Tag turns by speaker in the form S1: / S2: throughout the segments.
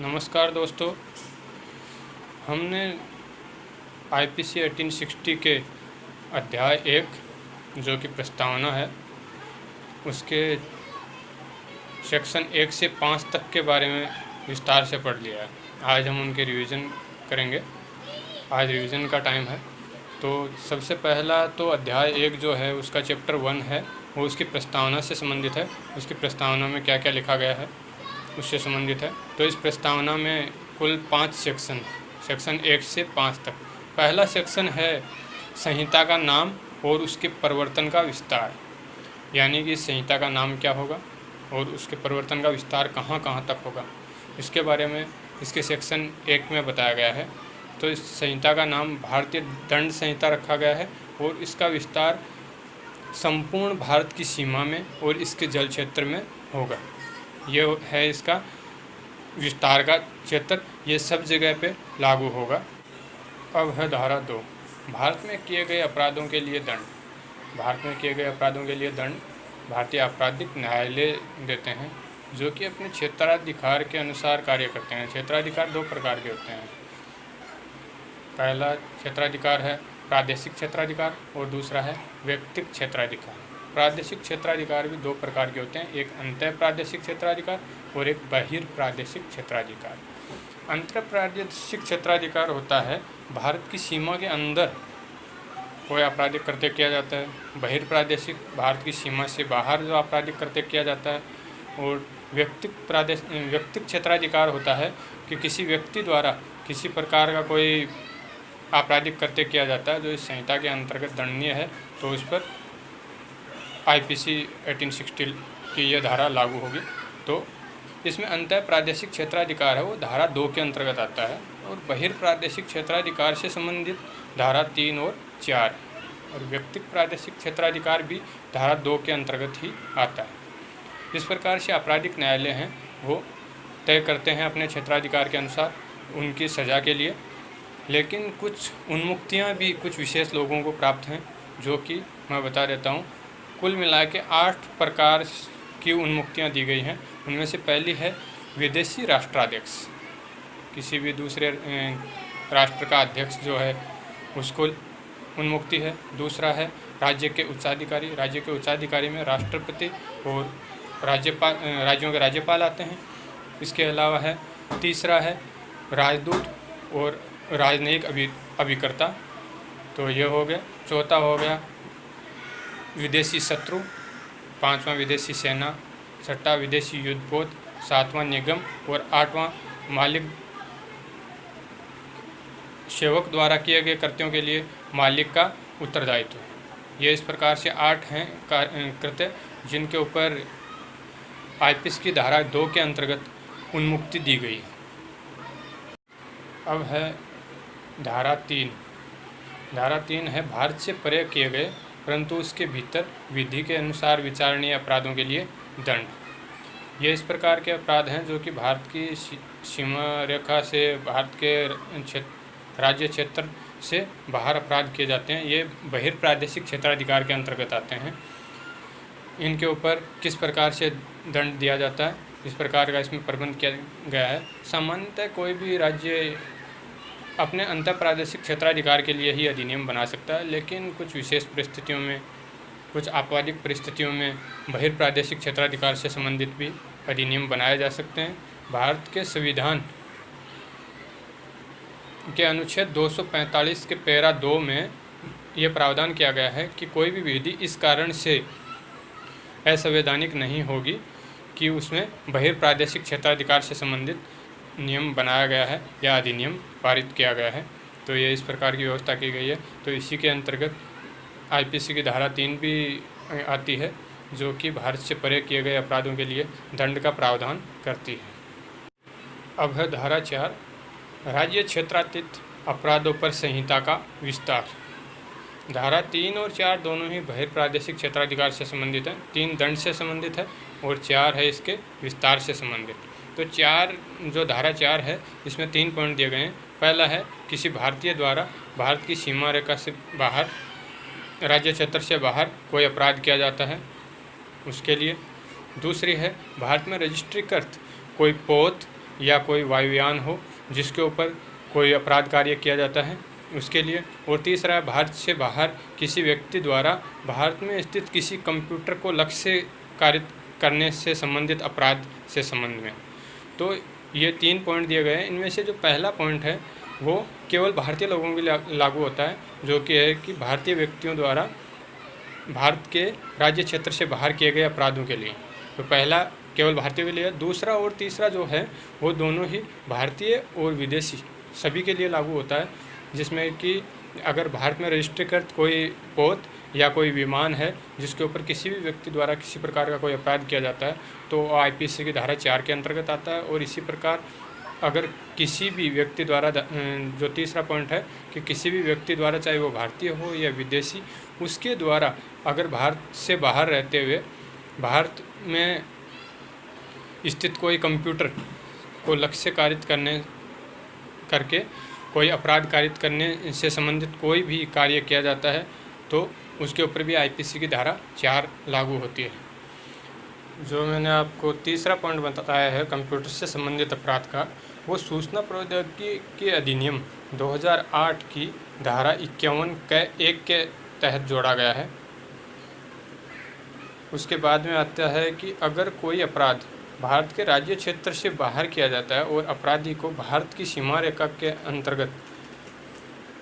S1: नमस्कार दोस्तों, हमने आईपीसी 1860 के अध्याय 1 जो कि प्रस्तावना है उसके सेक्शन 1 से 5 तक के बारे में विस्तार से पढ़ लिया है। आज हम उनके रिवीजन करेंगे। आज रिवीजन का टाइम है। तो सबसे पहला तो अध्याय 1 जो है उसका चैप्टर 1 है, वो उसकी प्रस्तावना से संबंधित है। उसकी प्रस्तावना में क्या क्या लिखा गया है उससे संबंधित है। तो इस प्रस्तावना में कुल 5 सेक्शन 1 से 5 तक। पहला सेक्शन है संहिता का नाम और उसके परिवर्तन का विस्तार, यानी कि संहिता का नाम क्या होगा और उसके परिवर्तन का विस्तार कहाँ कहाँ तक होगा, इसके बारे में इसके सेक्शन 1 में बताया गया है। तो इस संहिता का नाम भारतीय दंड संहिता रखा गया है और इसका विस्तार संपूर्ण भारत की सीमा में और इसके जल क्षेत्र में होगा। ये है इसका विस्तार का क्षेत्र, ये सब जगह पे लागू होगा। अब है धारा 2, भारत में किए गए अपराधों के लिए दंड। भारत में किए गए अपराधों के लिए दंड भारतीय आपराधिक न्यायालय देते हैं, जो कि अपने क्षेत्राधिकार के अनुसार कार्य करते हैं। क्षेत्राधिकार 2 प्रकार के होते हैं। पहला क्षेत्राधिकार है प्रादेशिक क्षेत्राधिकार और दूसरा है व्यक्तिगत क्षेत्राधिकार। प्रादेशिक क्षेत्राधिकार भी 2 प्रकार के होते हैं, एक अंतः प्रादेशिक क्षेत्राधिकार और एक बहिर्प्रादेशिक क्षेत्राधिकार। अंतर प्रादेशिक क्षेत्राधिकार होता है भारत की सीमा के अंदर कोई आपराधिक कृत्य किया जाता है। बहिर्प्रादेशिक भारत की सीमा से बाहर जो आपराधिक कृत्य किया जाता है। और व्यक्तिगत क्षेत्राधिकार होता है कि किसी व्यक्ति द्वारा किसी प्रकार का कोई आपराधिक कृत्य किया जाता है जो इस संहिता के अंतर्गत दंडनीय है, तो उस पर आईपीसी 1860 की यह धारा लागू होगी। तो इसमें अंतः प्रादेशिक क्षेत्राधिकार है वो धारा 2 के अंतर्गत आता है और बहिर्प्रादेशिक क्षेत्राधिकार से संबंधित धारा 3 और 4 और व्यक्तिगत प्रादेशिक क्षेत्राधिकार भी धारा 2 के अंतर्गत ही आता है। इस प्रकार से आपराधिक न्यायालय हैं वो तय करते हैं अपने क्षेत्राधिकार के अनुसार उनकी सज़ा के लिए। लेकिन कुछ उन्मुक्तियाँ भी कुछ विशेष लोगों को प्राप्त हैं, जो कि मैं बता देता हूँ। कुल मिला के 8 प्रकार की उन्मुक्तियाँ दी गई हैं। उनमें से पहली है विदेशी राष्ट्राध्यक्ष, किसी भी दूसरे राष्ट्र का अध्यक्ष जो है उसको उन्मुक्ति है। दूसरा है राज्य के उच्चाधिकारी। राज्य के उच्चाधिकारी में राष्ट्रपति और राज्यों के राज्यपाल आते हैं। इसके अलावा है तीसरा है राजदूत और राजनयिक अभिकर्ता, तो ये हो गया। चौथा हो गया विदेशी शत्रु, 5वां विदेशी सेना, 6वां विदेशी युद्धपोत, 7वां निगम और 8वां मालिक सेवक द्वारा किए गए कृत्यों के लिए मालिक का उत्तरदायित्व। ये इस प्रकार से 8 हैं कृत्य जिनके ऊपर आईपीसी की धारा 2 के अंतर्गत उन्मुक्ति दी गई है। अब है धारा 3। धारा 3 है भारत से परे किए गए परंतु उसके भीतर विधि के अनुसार विचारणीय अपराधों के लिए दंड। ये इस प्रकार के अपराध हैं जो कि भारत की सीमा रेखा से, भारत के राज्य क्षेत्र से बाहर अपराध किए जाते हैं। ये बहिर्प्रादेशिक क्षेत्राधिकार के अंतर्गत आते हैं। इनके ऊपर किस प्रकार से दंड दिया जाता है, इस प्रकार का इसमें प्रबंध किया गया है। सामान्यतः कोई भी राज्य अपने अंतर प्रादेशिक क्षेत्राधिकार के लिए ही अधिनियम बना सकता है, लेकिन कुछ विशेष परिस्थितियों में, कुछ आपराधिक परिस्थितियों में बहिर्प्रादेशिक क्षेत्राधिकार से संबंधित भी अधिनियम बनाए जा सकते हैं। भारत के संविधान के अनुच्छेद 245 के पैरा 2 में ये प्रावधान किया गया है कि कोई भी विधि इस कारण से असंवैधानिक नहीं होगी कि उसमें बहिर्प्रादेशिक क्षेत्राधिकार से संबंधित नियम बनाया गया है या अधिनियम पारित किया गया है। तो ये इस प्रकार की व्यवस्था की गई है। तो इसी के अंतर्गत आईपीसी की धारा 3 भी आती है, जो कि भारत से परे किए गए अपराधों के लिए दंड का प्रावधान करती है। अब है धारा 4, राज्य क्षेत्रातीत अपराधों पर संहिता का विस्तार। धारा 3 और 4 दोनों ही बहिर्प्रादेशिक क्षेत्राधिकार से संबंधित है। 3 दंड से संबंधित है और 4 है इसके विस्तार से संबंधित। तो 4 जो धारा 4 है इसमें 3 पॉइंट दिए गए हैं। पहला है किसी भारतीय द्वारा भारत की सीमा रेखा से बाहर, राज्य क्षेत्र से बाहर कोई अपराध किया जाता है उसके लिए। दूसरी है भारत में रजिस्ट्रीकृत कोई पोत या कोई वायुयान हो जिसके ऊपर कोई अपराध कार्य किया जाता है उसके लिए। और तीसरा है भारत से बाहर किसी व्यक्ति द्वारा भारत में स्थित किसी कंप्यूटर को लक्ष्य कारित करने से संबंधित अपराध से संबंध में। तो ये 3 पॉइंट दिए गए हैं। इनमें से जो पहला पॉइंट है वो केवल भारतीय लोगों के लिए लागू होता है, जो कि है कि भारतीय व्यक्तियों द्वारा भारत के राज्य क्षेत्र से बाहर किए गए अपराधों के लिए। तो पहला केवल भारतीय के लिए, दूसरा और तीसरा जो है वो दोनों ही भारतीय और विदेशी सभी के लिए लागू होता है, जिसमें कि अगर भारत में रजिस्ट्रीकृत कोई पोत या कोई विमान है जिसके ऊपर किसी भी व्यक्ति द्वारा किसी प्रकार का कोई अपराध किया जाता है तो आईपीसी की धारा 4 के अंतर्गत आता है। और इसी प्रकार अगर किसी भी व्यक्ति द्वारा, जो तीसरा पॉइंट है कि किसी भी व्यक्ति द्वारा, चाहे वो भारतीय हो या विदेशी, उसके द्वारा अगर भारत से बाहर रहते हुए भारत में स्थित कोई कंप्यूटर को लक्ष्य कारित करके कोई अपराध कारित करने से संबंधित कोई भी कार्य किया जाता है तो उसके ऊपर भी आईपीसी की धारा 4 लागू होती है। जो मैंने आपको तीसरा पॉइंट बताया है कंप्यूटर से संबंधित अपराध का, वो सूचना प्रौद्योगिकी अधिनियम 2008 की धारा 51 के 1 के तहत जोड़ा गया है। उसके बाद में आता है कि अगर कोई अपराध भारत के राज्य क्षेत्र से बाहर किया जाता है और अपराधी को भारत की सीमा रेखा के अंतर्गत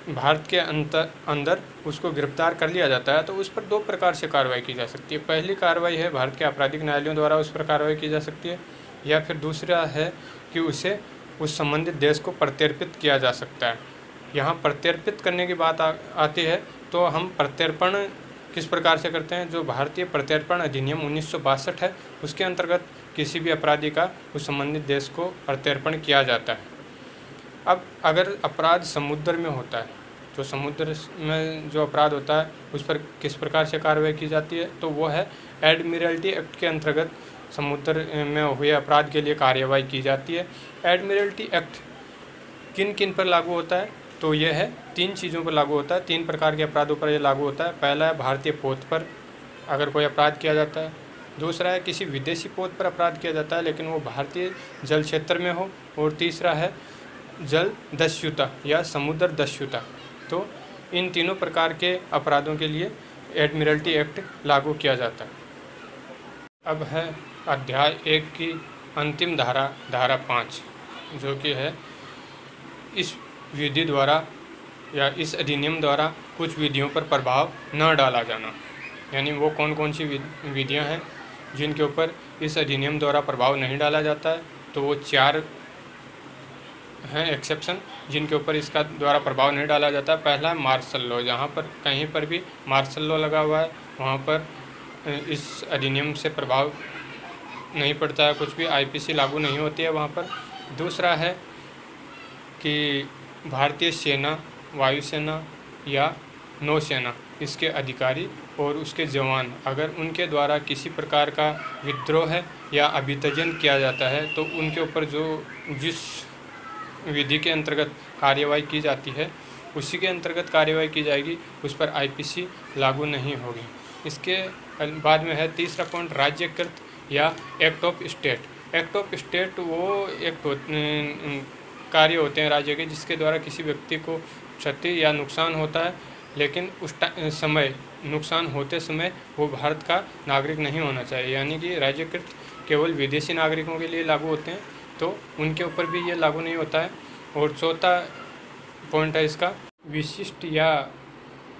S1: भारत के अंदर उसको गिरफ्तार कर लिया जाता है तो उस पर 2 प्रकार से कार्रवाई की जा सकती है। पहली कार्रवाई है भारत के आपराधिक न्यायालयों द्वारा उस पर कार्रवाई की जा सकती है, या फिर दूसरा है कि उसे उस संबंधित देश को प्रत्यर्पित किया जा सकता है। यहाँ प्रत्यर्पित करने की बात आती है तो हम प्रत्यर्पण किस प्रकार से करते हैं, जो भारतीय प्रत्यर्पण अधिनियम 1962 है उसके अंतर्गत किसी भी अपराधी का उस संबंधित देश को प्रत्यर्पण किया जाता है। अब अगर अपराध समुद्र में होता है तो समुद्र में जो अपराध होता है उस पर किस प्रकार से कार्रवाई की जाती है, तो वो है एडमिरल्टी एक्ट के अंतर्गत समुद्र में हुए अपराध के लिए कार्रवाई की जाती है। एडमिरल्टी एक्ट किन किन पर लागू होता है, तो यह है 3 चीज़ों पर लागू होता है, 3 प्रकार के अपराधों पर यह लागू होता है। पहला है भारतीय पोत पर अगर कोई अपराध किया जाता है, दूसरा है किसी विदेशी पोत पर अपराध किया जाता है लेकिन वो भारतीय जल क्षेत्र में हो, और तीसरा है जल दस्युता या समुद्र दस्युता। तो इन तीनों प्रकार के अपराधों के लिए एडमिरल्टी एक्ट लागू किया जाता है। अब है अध्याय 1 की अंतिम धारा, धारा 5, जो कि है इस विधि द्वारा या इस अधिनियम द्वारा कुछ विधियों पर प्रभाव न डाला जाना। यानी वो कौन कौन सी विधियां हैं जिनके ऊपर इस अधिनियम द्वारा प्रभाव नहीं डाला जाता है, तो वो 4 हैं एक्सेप्शन जिनके ऊपर इसका द्वारा प्रभाव नहीं डाला जाता। पहला है मार्शल लॉ, जहाँ पर कहीं पर भी मार्शल लॉ लगा हुआ है वहाँ पर इस अधिनियम से प्रभाव नहीं पड़ता है, कुछ भी आईपीसी लागू नहीं होती है वहाँ पर। दूसरा है कि भारतीय सेना, वायुसेना या नौसेना, इसके अधिकारी और उसके जवान अगर उनके द्वारा किसी प्रकार का विद्रोह है या अभितजन किया जाता है तो उनके ऊपर जिस विधि के अंतर्गत कार्यवाही की जाती है उसी के अंतर्गत कार्यवाही की जाएगी, उस पर आईपीसी लागू नहीं होगी। इसके बाद में है तीसरा पॉइंट राज्यकृत या act of state. Act of state वो एक कार्य होते हैं राज्य के जिसके द्वारा किसी व्यक्ति को क्षति या नुकसान होता है, लेकिन उस समय नुकसान होते समय वो भारत का नागरिक नहीं होना चाहिए। यानी कि राज्यकृत केवल विदेशी नागरिकों के लिए लागू होते हैं, तो उनके ऊपर भी ये लागू नहीं होता है। और चौथा पॉइंट है इसका विशिष्ट या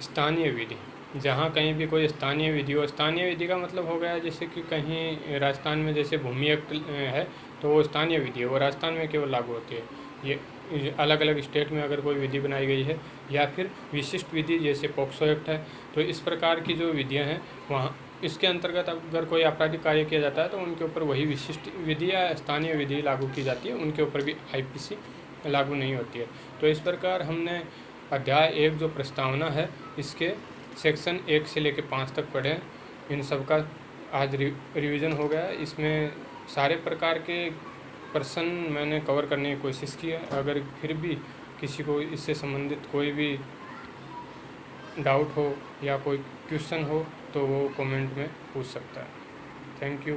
S1: स्थानीय विधि। जहाँ कहीं भी कोई स्थानीय विधि हो, स्थानीय विधि का मतलब हो गया जैसे कि कहीं राजस्थान में जैसे भूमि एक्ट है तो वो स्थानीय विधि है, वो राजस्थान में केवल लागू होती है। ये अलग अलग स्टेट में अगर कोई विधि बनाई गई है, या फिर विशिष्ट विधि जैसे पॉक्सो एक्ट है, तो इस प्रकार की जो विधियाँ हैं वहाँ इसके अंतर्गत अगर कोई आपराधिक कार्य किया जाता है तो उनके ऊपर वही विशिष्ट विधि या स्थानीय विधि लागू की जाती है, उनके ऊपर भी आईपीसी लागू नहीं होती है। तो इस प्रकार हमने अध्याय 1 जो प्रस्तावना है इसके सेक्शन 1 से लेकर 5 तक पढ़े। इन सब का आज रिवीजन हो गया। इसमें सारे प्रकार के प्रश्न मैंने कवर करने की कोशिश की है। अगर फिर भी किसी को इससे संबंधित कोई भी डाउट हो या कोई क्वेश्चन हो तो वो कमेंट में पूछ सकता है। Thank you.